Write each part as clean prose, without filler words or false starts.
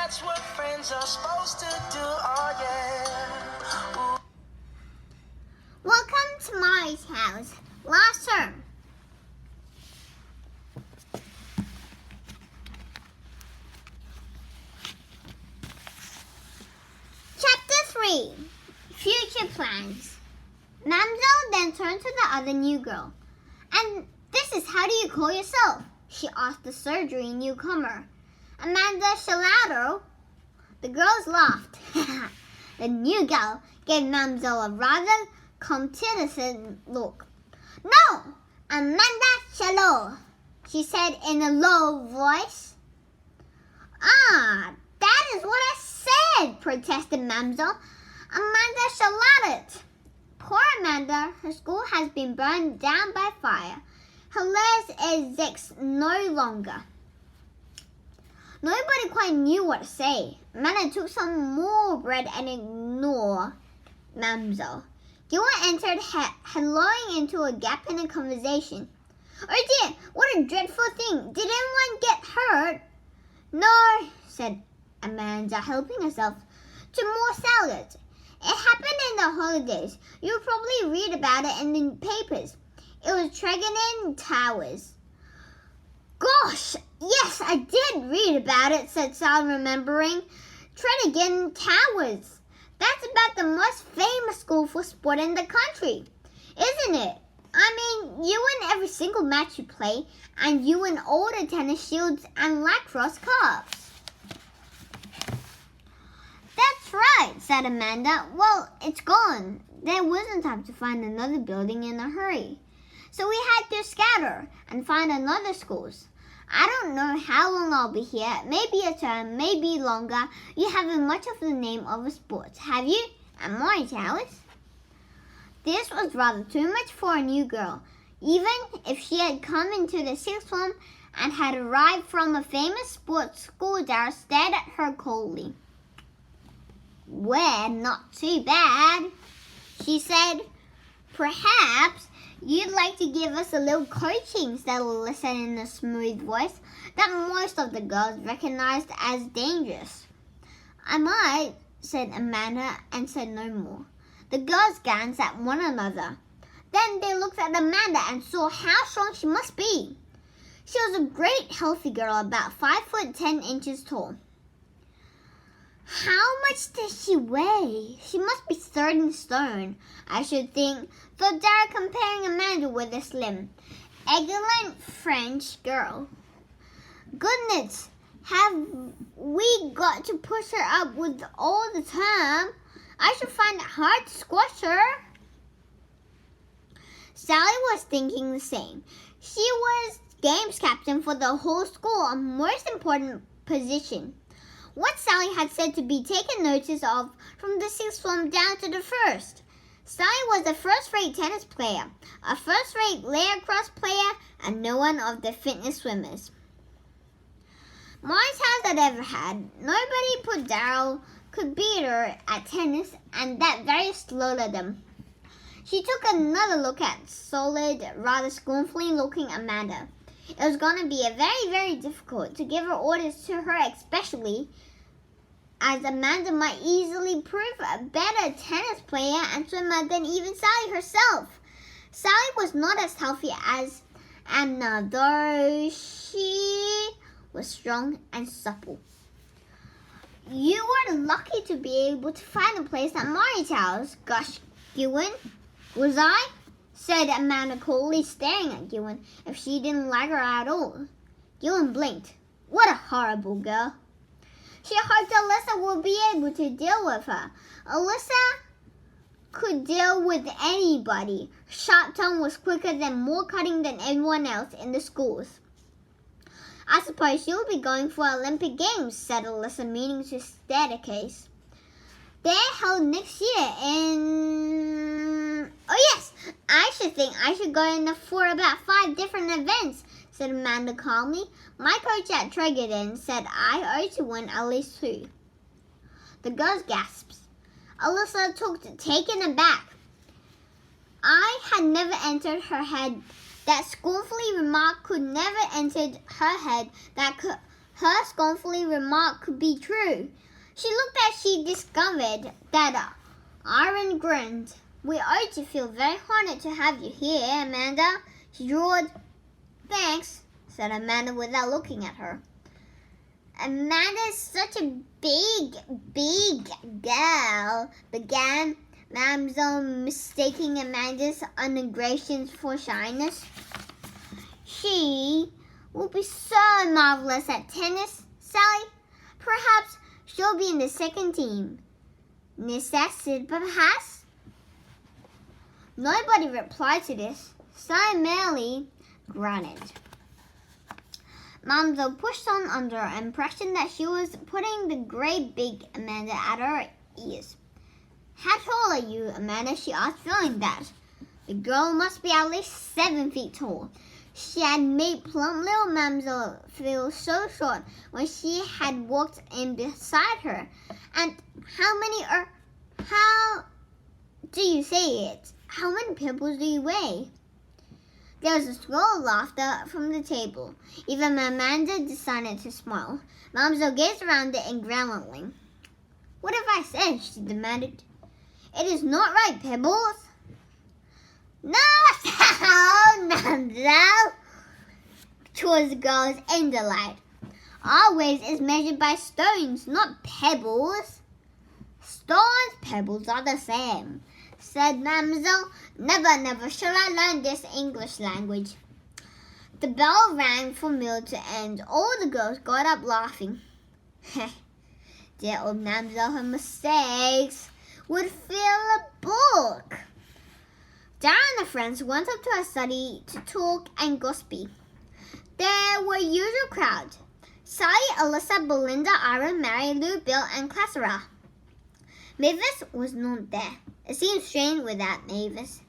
That's what friends are supposed to do, oh yeah. Ooh. Welcome to Mary's house. Last term. Chapter 3. Future Plans. Mamselle then turned to the other new girl. And this is how do you call yourself? She asked the surgery newcomer. Amanda Shalado. The girls laughed. The new girl gave Mamselle a rather complacent look. No, Amanda Shalot, she said in a low voice. Ah, that is what I said, protested Mamselle. Amanda Charlotte. Poor Amanda, her school has been burned down by fire. Her les exists no longer. Nobody quite knew what to say. Amanda took some more bread and ignored Mamselle. Gillen entered, helloing into a gap in the conversation. Oh dear, what a dreadful thing. Did anyone get hurt? No, said Amanda, helping herself to more salad. It happened in the holidays. You'll probably read about it in the papers. It was Tregennan Towers. Gosh, yes, I did read about it, said Sal, remembering. Tregennan Towers. That's about the most famous school for sport in the country, isn't it? I mean, you win every single match you play, and you win all the tennis shields and lacrosse cups. That's right, said Amanda. Well, it's gone. There wasn't time to find another building in a hurry. So we had to scatter and find another schools. I don't know how long I'll be here. Maybe a term, maybe longer. You haven't much of the name of a sport, have you? At Mary's house? This was rather too much for a new girl, even if she had come into the sixth form and had arrived from a famous sports school. Dara stared at her coldly. Well, not too bad, she said. Perhaps you'd like to give us a little coaching, said Alyssa in a smooth voice that most of the girls recognized as dangerous. I might, said Amanda, and said no more. The girls glanced at one another. Then they looked at Amanda and saw how strong she must be. She was a great healthy girl, about 5 foot 10 inches tall. How much does she weigh? She must be 30 stone, I should think, thought Dara, comparing Amanda with a slim, elegant French girl. Goodness, have we got to push her up with all the time? I should find it hard to squash her. Sally was thinking the same. She was games captain for the whole school, a most important position. What Sally had said to be taken notice of from the sixth form down to the first. Sally was a first-rate tennis player, a first-rate lacrosse player, and no one of the fitness swimmers Mary's house had ever had. Nobody but Daryl could beat her at tennis, and that very slowed them. She took another look at solid, rather scornfully looking Amanda. It was going to be very, very difficult to give her orders to her, especially as Amanda might easily prove a better tennis player and swimmer than even Sally herself. Sally was not as healthy as Anna, though she was strong and supple. You were lucky to be able to find a place at Mary's house, gushed Gillen. Was I? Said Amanda coldly, staring at Gillen if she didn't like her at all. Gillen blinked. What a horrible girl. She hoped Alyssa would be able to deal with her. Alyssa could deal with anybody. Her sharp tongue was quicker and more cutting than anyone else in the schools. I suppose she'll be going for Olympic Games, said Alyssa, meaning to state a case. They're held next year in... Oh yes, I should think I should go in for about 5 different events, said Amanda calmly. My coach at Tregennan said I owe to win at least 2. The girls gasped. Alyssa looked taken aback. I had never entered her head. That scornfully remark could never entered her head that her scornful remark could be true. She looked as she discovered that Aaron grinned. "We ought to feel very honored to have you here, Amanda," she drawled. "Thanks," said Amanda without looking at her. "Amanda is such a big girl," began Mademoiselle, mistaking Amanda's unaggression for shyness. "She will be so marvelous at tennis, Sally. Perhaps she'll be in the second team." "Necessity, perhaps?" Nobody replied to this, so merely grunted. Mademoiselle pushed on under the impression that she was putting the great big Amanda at her ears. "How tall are you, Amanda?" she asked, feeling that the girl must be at least 7 feet tall. She had made plump little Mademoiselle feel so short when she had walked in beside her. "And how do you say it? How many pebbles do you weigh?" There was a swirl of laughter from the table. Even Amanda decided to smile. Mademoiselle gazed around it and growling. "What have I said?" she demanded. "It is not right, Pebbles." "No, Mademoiselle," chorused the girls in delight. "Our weight is measured by stones, not pebbles." "Stones, pebbles are the same," said Mademoiselle. Never shall I learn this English language." The bell rang for meal to end. All the girls got up laughing. Dear old Mademoiselle, her mistakes would fill a book. Dara and the friends went up to her study to talk and gossip. There were usual crowds: Sally, Alyssa, Belinda, Aaron, Mary, Lou, Bill, and Clara. Mavis was not there. "It seems strange without Mavis,"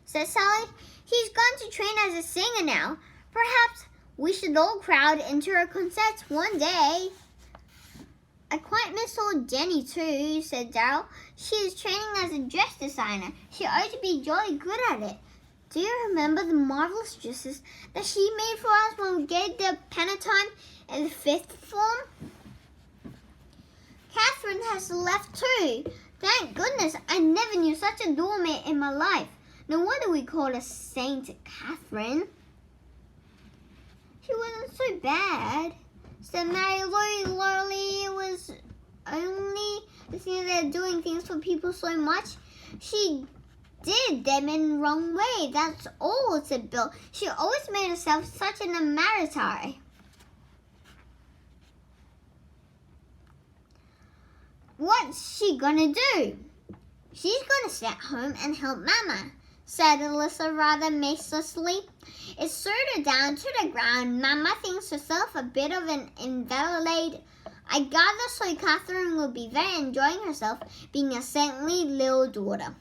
said Sally. "She's gone to train as a singer now. Perhaps we should all crowd into her concerts one day." "I quite miss old Jenny too," said Daryl. "She is training as a dress designer. She ought to be jolly good at it. Do you remember the marvelous dresses that she made for us when we gave the pantomime in the 5th form?" "Catherine has left too. Thank goodness, I never knew such a doormat in my life. No wonder we called her Saint Catherine." "She wasn't so bad," said Mary. Lorelei was only the thing that doing things for people so much. She did them in the wrong way, that's all," said Bill. "She always made herself such an amateur." "What's she gonna do?" "She's gonna stay at home and help Mama," said Alyssa rather maliciously. "It sewed her down to the ground. Mama thinks herself a bit of an invalid. I gather so Catherine will be very enjoying herself being a saintly little daughter."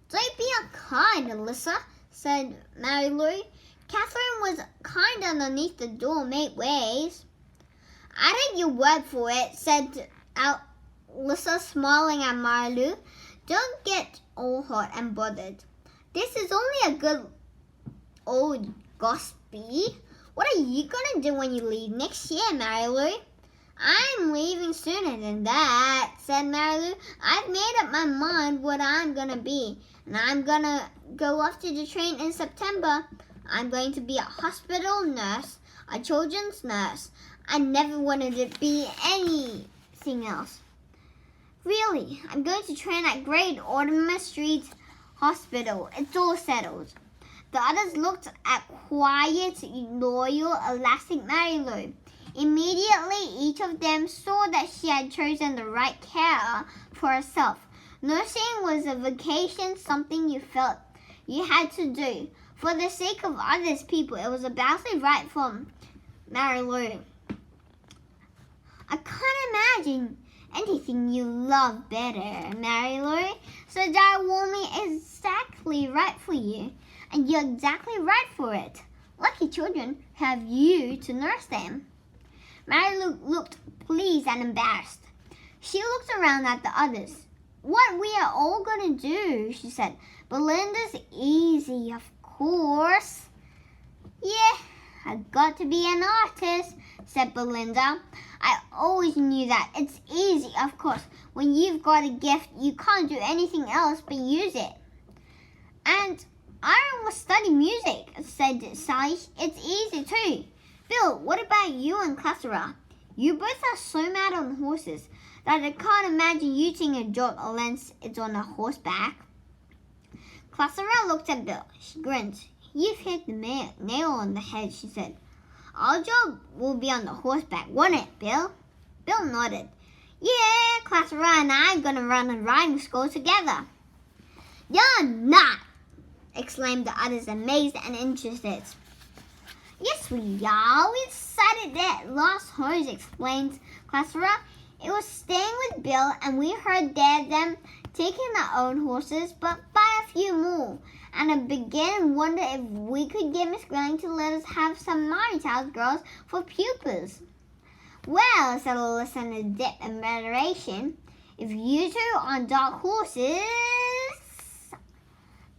"Don't be unkind, Alyssa," said Mary Lou. "Catherine was kind underneath the doormat ways." "I take your word for it," said Alyssa, smiling at Mary Lou. "Don't get all hot and bothered. This is only a good old gossipy. What are you going to do when you leave next year, Mary Lou?" "I'm leaving sooner than that," said Mary Lou. "I've made up my mind what I'm going to be, and I'm going to go off to the train in September. I'm going to be a hospital nurse, a children's nurse. I never wanted to be anything else. Really, I'm going to train at Great Ormond Street Hospital. It's all settled." The others looked at quiet, loyal, elastic Mary Lou. Immediately, each of them saw that she had chosen the right care for herself. Nursing was a vocation, something you felt you had to do. For the sake of others people, it was absolutely right for Mary Lou. "I can't imagine anything you love better, Mary Lou," said Dara warmly. "Exactly right for you, and you're exactly right for it. Lucky children have you to nurse them." Mary Lou looked pleased and embarrassed. She looked around at the others. "What we are all going to do," she said. "Belinda's easy, of course." "Yeah, I've got to be an artist," said Belinda. I always knew that. It's easy, of course. When you've got a gift, you can't do anything else but use it. And Aaron will study music, said Sally. It's easy too. Bill, what about you and Clara? You both are so mad on horses that I can't imagine you taking a job unless it's on a horseback. Clara looked at Bill. She grinned. You've hit the nail on the head, she said. Our job will be on the horseback, won't it, Bill? Bill nodded. Yeah, Clara and I are going to run a riding school together. You're not, exclaimed the others, amazed and interested. Yes, we are. We decided that last hose, explained Clara. It was staying with Bill, and we heard them taking their own horses, but by a few more. And I began to wonder if we could get Miss Granny to let us have some Malory Tales girls for pupils. Well, said Alyssa in a dip of moderation, if you two are on dark horses...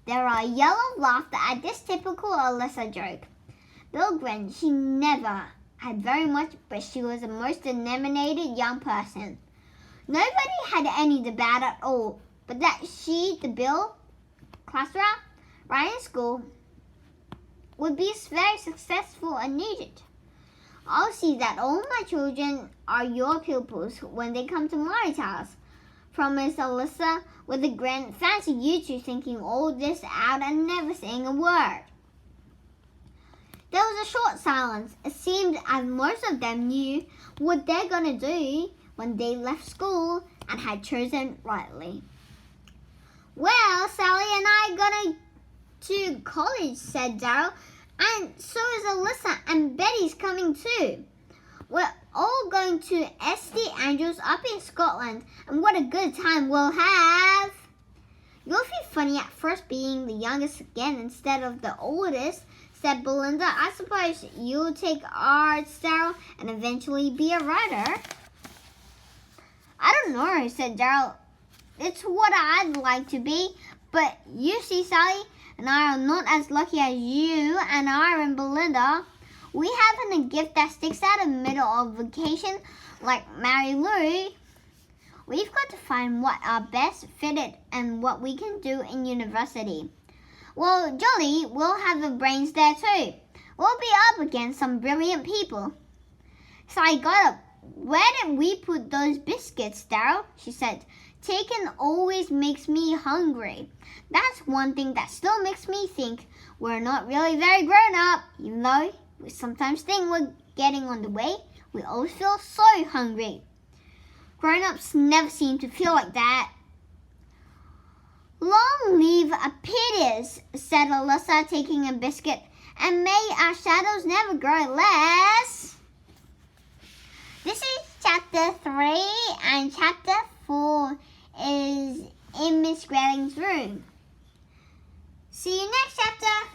There are yells of laughter at this typical Alyssa joke. Bill grinned. She never had very much, but she was the most animated young person. Nobody had any debate at all, but that she, the Bill, Clara, riding school, would be very successful and needed. I'll see that all my children are your pupils when they come to Malory Tales, promised Alyssa with a grin. Fancy you two thinking all this out and never saying a word. There was a short silence. It seemed as most of them knew what they're going to do when they left school and had chosen rightly. Well, Sally and I are going to college, said Darryl, and so is Alyssa, and Betty's coming too. We're all going to St. Andrews up in Scotland, and what a good time we'll have. You'll feel funny at first being the youngest again instead of the oldest, said Belinda. I suppose you'll take arts, Darryl, and eventually be a writer. I don't know, said Darryl. It's what I'd like to be, but you see, Sally and I are not as lucky as you and I and Belinda. We haven't a gift that sticks out in the middle of vacation like Malory. We've got to find what are best fitted and what we can do in university. Well, jolly, we'll have the brains there too. We'll be up against some brilliant people. So I got up. Where did we put those biscuits, Darryl? She said. Taking always makes me hungry. That's one thing that still makes me think we're not really very grown up. Even though we sometimes think we're getting on the way, we always feel so hungry. Grown-ups never seem to feel like that. Long live a pities, said Alyssa, taking a biscuit, and may our shadows never grow less. This is chapter 3, and chapter 4 is in Miss Grelling's room. See you next chapter.